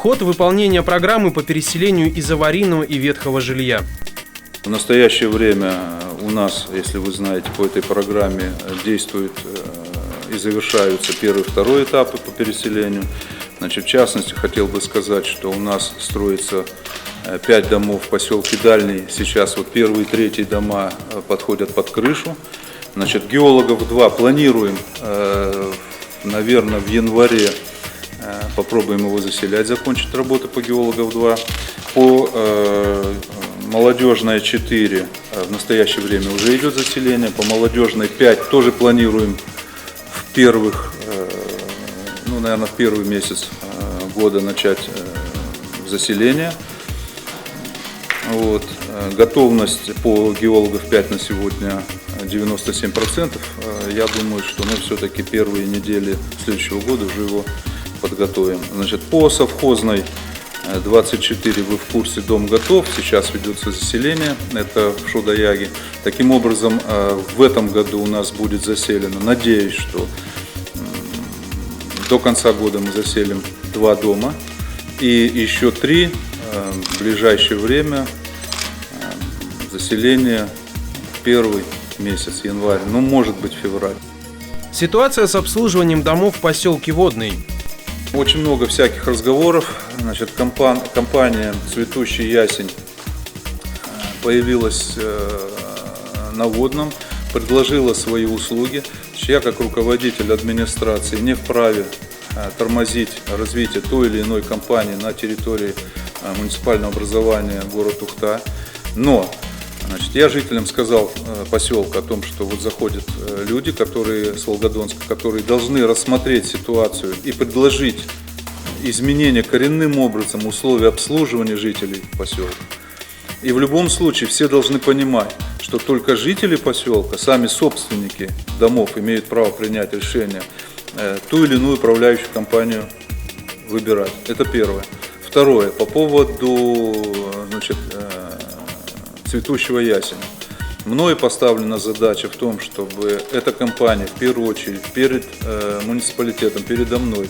Ход выполнения программы по переселению из аварийного и ветхого жилья. В настоящее время у нас, если вы знаете, по этой программе действуют и завершаются первый и второй этапы по переселению. Значит, в частности, хотел бы сказать, что у нас строится 5 домов в поселке Дальний. Сейчас вот первые и третьи дома подходят под крышу. Значит, геологов 2 планируем, наверное, в январе попробуем его заселять, закончить работы по геологов 2. По молодежной 4 в настоящее время уже идет заселение. По молодежной 5 тоже планируем в первых, наверное, в первый месяц года начать заселение. Вот. Готовность по геологов 5 на сегодня 97%. Я думаю, что мы все-таки первые недели следующего года уже его подготовим. Значит, по совхозной 24 вы в курсе, дом готов, сейчас ведется заселение, это в Шудаяге. Таким образом, в этом году у нас будет заселено, надеюсь, что до конца года мы заселим 2 дома и еще 3 в ближайшее время заселение в первый месяц, январь, может быть февраль. Ситуация с обслуживанием домов в поселке Водный. Очень много всяких разговоров. Значит, компания «Цветущий ясень» появилась на Водном, предложила свои услуги. Я, как руководитель администрации, не вправе тормозить развитие той или иной компании на территории муниципального образования города Ухта. Но я жителям сказал поселка о том, что вот заходят люди, которые с Волгодонска, которые должны рассмотреть ситуацию и предложить изменения коренным образом условий обслуживания жителей поселка. И в любом случае все должны понимать, что только жители поселка, сами собственники домов имеют право принять решение ту или иную управляющую компанию выбирать. Это первое. Второе, по поводу «Цветущего ясеня». Мною поставлена задача в том, чтобы эта компания в первую очередь перед муниципалитетом, передо мной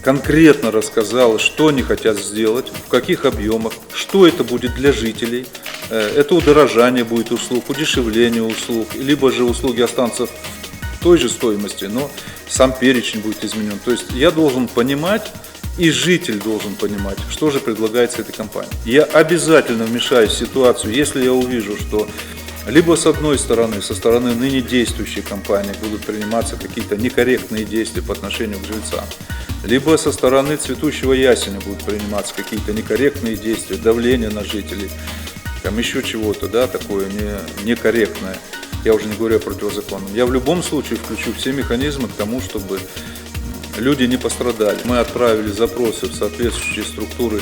конкретно рассказала, что они хотят сделать, в каких объемах, что это будет для жителей. Это удорожание будет услуг, удешевление услуг, либо же услуги останутся в той же стоимости, но сам перечень будет изменен. То есть я должен понимать, и житель должен понимать, что же предлагается этой компании. Я обязательно вмешаюсь в ситуацию, если я увижу, что либо с одной стороны, со стороны ныне действующей компании будут приниматься какие-то некорректные действия по отношению к жильцам, либо со стороны «Цветущего ясеня» будут приниматься какие-то некорректные действия, давление на жителей, там еще чего-то, такое некорректное. Я уже не говорю о противозаконном. Я в любом случае включу все механизмы к тому, чтобы люди не пострадали. Мы отправили запросы в соответствующие структуры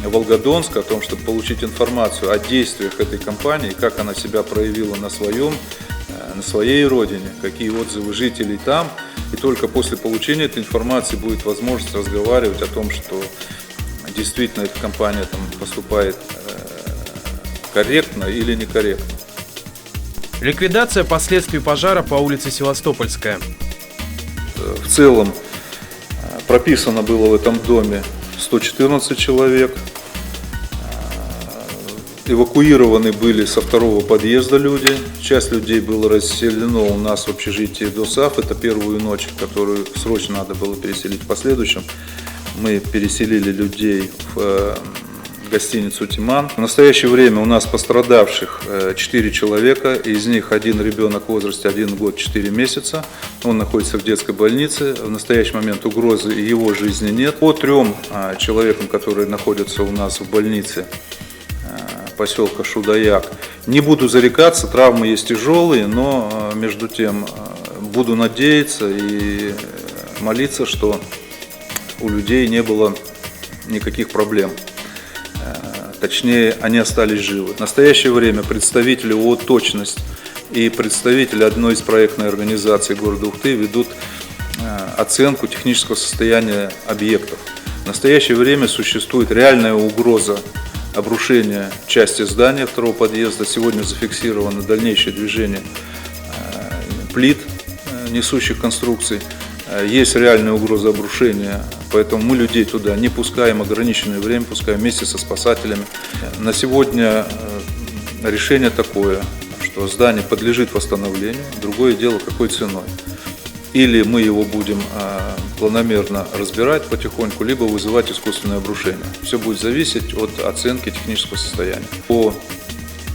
Волгодонска о том, чтобы получить информацию о действиях этой компании, как она себя проявила на своей родине, какие отзывы жителей там. И только после получения этой информации будет возможность разговаривать о том, что действительно эта компания там поступает корректно или некорректно. Ликвидация последствий пожара по улице Севастопольская. В целом прописано было в этом доме 114 человек. Эвакуированы были со 2-го подъезда люди. Часть людей было расселено у нас в общежитии ДОСАФ. Это первую ночь, которую срочно надо было переселить. В последующем мы переселили людей в гостиницу «Тиман». В настоящее время у нас пострадавших 4 человека, из них один ребенок в возрасте 1 год 4 месяца. Он находится в детской больнице. В настоящий момент угрозы его жизни нет. По 3 человекам, которые находятся у нас в больнице поселка Шудаяк, не буду зарекаться, травмы есть тяжелые, но между тем буду надеяться и молиться, что у людей не было никаких проблем. Точнее, они остались живы. В настоящее время представители ООО «Точность» и представители одной из проектных организаций города Ухты ведут оценку технического состояния объектов. В настоящее время существует реальная угроза обрушения части здания 2-го подъезда. Сегодня зафиксировано дальнейшее движение плит, несущих конструкций. есть реальная угроза обрушения, поэтому мы людей туда не пускаем, ограниченное время пускаем вместе со спасателями. На сегодня решение такое, что здание подлежит восстановлению, другое дело, какой ценой. Или мы его будем планомерно разбирать потихоньку, либо вызывать искусственное обрушение. Все будет зависеть от оценки технического состояния. По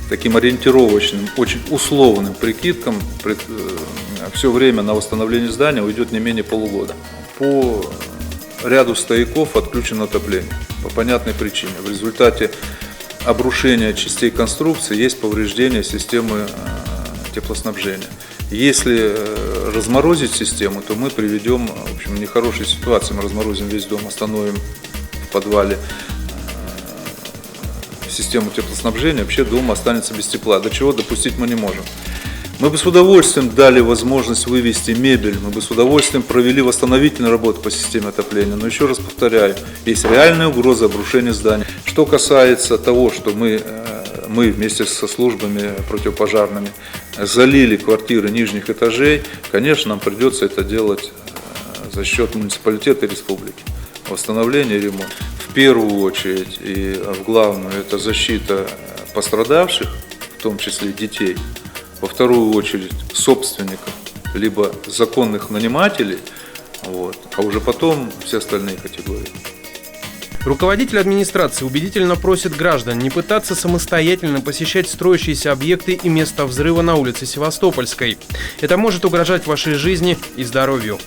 таким ориентировочным, очень условным прикидкам, все время на восстановление здания уйдет не менее полугода. По ряду стояков отключено отопление по понятной причине. В результате обрушения частей конструкции есть повреждение системы теплоснабжения. Если разморозить систему, то мы приведем, в общем, нехорошей ситуации. Мы разморозим весь дом, остановим в подвале систему теплоснабжения, вообще дом останется без тепла. До чего допустить мы не можем. Мы бы с удовольствием дали возможность вывести мебель, мы бы с удовольствием провели восстановительную работу по системе отопления. Но еще раз повторяю, есть реальная угроза обрушения здания. Что касается того, что мы вместе со службами противопожарными залили квартиры нижних этажей, конечно, нам придется это делать за счет муниципалитета и республики. Восстановление и ремонт. В первую очередь и в главную это защита пострадавших, в том числе детей. Во вторую очередь собственников, либо законных нанимателей, а уже потом все остальные категории. Руководитель администрации убедительно просит граждан не пытаться самостоятельно посещать строящиеся объекты и места взрыва на улице Севастопольской. Это может угрожать вашей жизни и здоровью.